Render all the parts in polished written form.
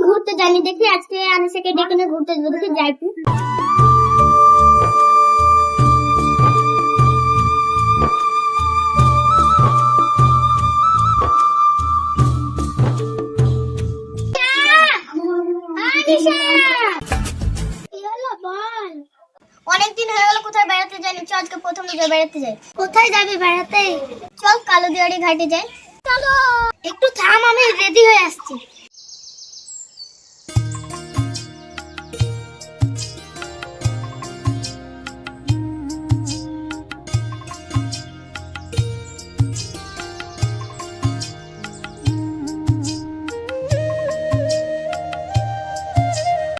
ঘুরতে যাইনি, দেখি আজকে আনিসাকে ডেকে নিয়ে ঘুরতে যাবো, দেখি যাই কি। অনেকদিন হয়ে গেল কোথায় বেড়াতে যাইনি, চল আজকে প্রথম দিকে বেড়াতে যাই। কোথায় যাবি বেড়াতে? চল কালোদিয়ারি ঘাটে যাই। চলো। একটু থাম, আমি রেডি হয়ে আসছি।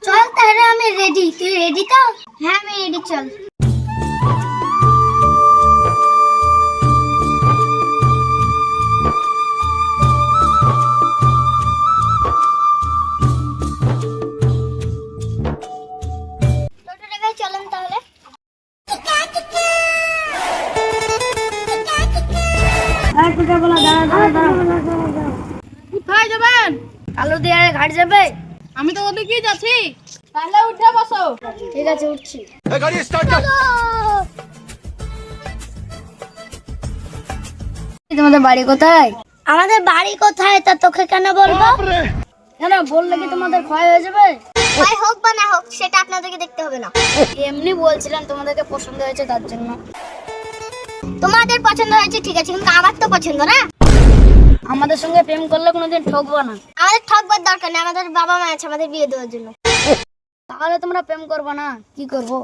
চল তাহলে, আমি রেডি, তুই রেডি তো? হ্যাঁ আমি রেডি, চল। চলেন তাহলে। কোথায় যাবেন? কালোদিয়ারে ঘাট যাবে। আমি তো ওদিকেই যাচ্ছি, তাহলে উঠে বসো। ঠিক আছে, উঠছি। তোমাদের বাড়ি কোথায়? আমাদের বাড়ি কোথায় তা তোকে কেন বলবো? কেন বললে কি তোমাদের ক্ষয় হয়ে যাবে? ক্ষয় হোক বা না হোক সেটা আপনাদেরকে দেখতে হবে না। এমনি বলছিলাম তোমাদেরকে পছন্দ হয়েছে তার জন্য। তোমাদের পছন্দ হয়েছে ঠিক আছে, কিন্তু আমার তো পছন্দ না। আমাদের সঙ্গে প্রেম করলে কোনোদিন ঠকবো না। আমাদের ঠকবার দরকার নেই, আমাদের বাবা মা আছে আমাদের বিয়ে দেওয়ার জন্য। তাহলে তোমরা প্রেম করবো না? কি করবো?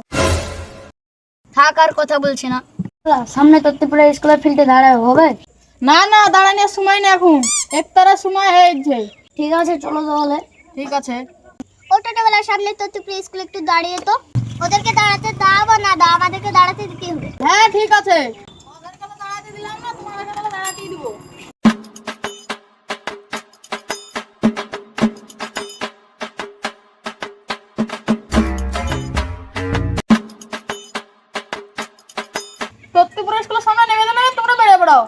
থাক, আর কথা বলছি না। সামনে তত্ত্বপুরা স্কুলের ফিল্ডে দাঁড়ায় হবে? না না, দাঁড়ানোর সময় না, এখন একটার সময় হয়েছে। ঠিক আছে, চলো তাহলে। ঠিক আছে। ও টোটোবেলার সামনে তত্ত্বপুরা স্কুলে একটু দাঁড়িয়ে তো। ওদেরকে দাঁড়াতে দাও বা না দাও, আমাদেরকে দাঁড়াতে দিতে হবে। হ্যাঁ ঠিক আছে, ওদেরকে তো দাঁড়াতে দিলাম না, তোমাদেরকে তো দাঁড়াতেই দিব। তত্ত্বপুরা স্কুলের সামনে নেমে যাবে, তোমরা বেরিয়ে পড়ো।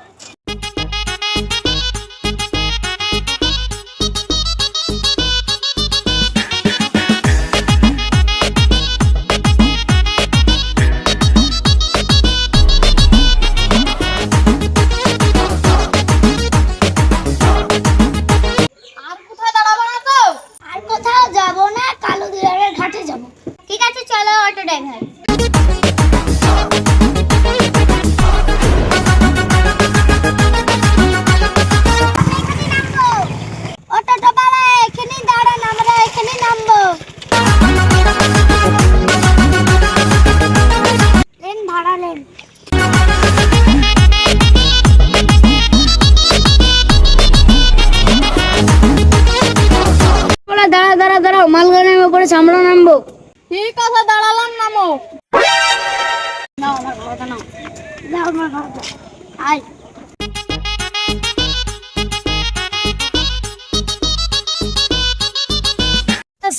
আর কোথায় দাঁড়াবো না তো? আর কোথাও যাবো না, কালোদিয়ারের ঘাটে যাবো। ঠিক আছে চলো অটো ড্রাইভার। অটোটা বাবা এখানেই দাঁড়ান, আমরা এখানেই নামবো। লেন ভাড়া লেন। দাঁড়া দাঁড়া দাঁড়াও, মালগাড়ির উপরে আমরা নামবো। ঠিক আছে, দাঁড়ালাম, নামো। নাও আমার ভাড়াটা নাও। নাও আমার ভাড়াটা। আয়।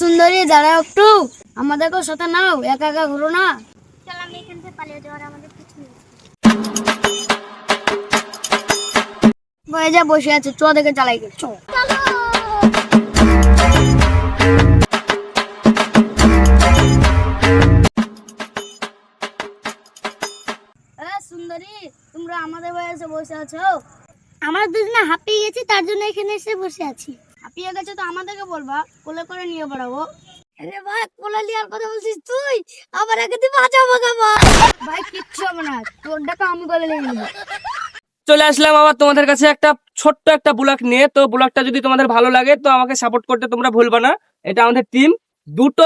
সুন্দরী দাঁড়াও একটু, আমাদেরকেও সাথে নাও, একা একা ঘুরো না। চল আমি এখান থেকে পালিয়ে যাওয়ার আমাদের কিছু নেই। বয়ে যা বসে আছে, চ দেখে চালাই গে। চলো। সুন্দরী, তোমরা আমাদের বয়সে বসে আছো? আমরা দুজনে হাঁপিয়ে গেছি, তার জন্য এখানে এসে বসে আছি। হাঁপিয়ে গেছে তো আমাদেরকে বলবা, কোলে করে নিয়ে বেড়াবো। আরে ভাই, কোলে নেওয়ার কথা বলছিস তুই, আবার আগে তুই বাঁচাবো খাবো। ভাই কিচ্ছু হবে না, তোর টাকা আমি কোলে নিয়ে নেবো। চলে আসলাম আবার তোমাদের কাছে একটা ছোট্ট একটা ব্লগ নিয়ে। তো ব্লগটা যদি তোমাদের ভালো লাগে তো আমাকে সাপোর্ট করতে তোমরা ভুলবা না। এটা আমাদের টিম, দুটো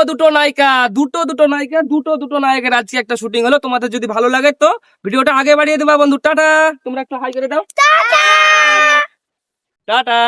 নায়িকার আজকে একটা শুটিং হলো। তোমাদের যদি ভালো লাগে তো ভিডিওটা আগে বাড়িয়ে দেবা বন্ধু। টাটা, তোমরা একটু হাই করে দাও। টাটা।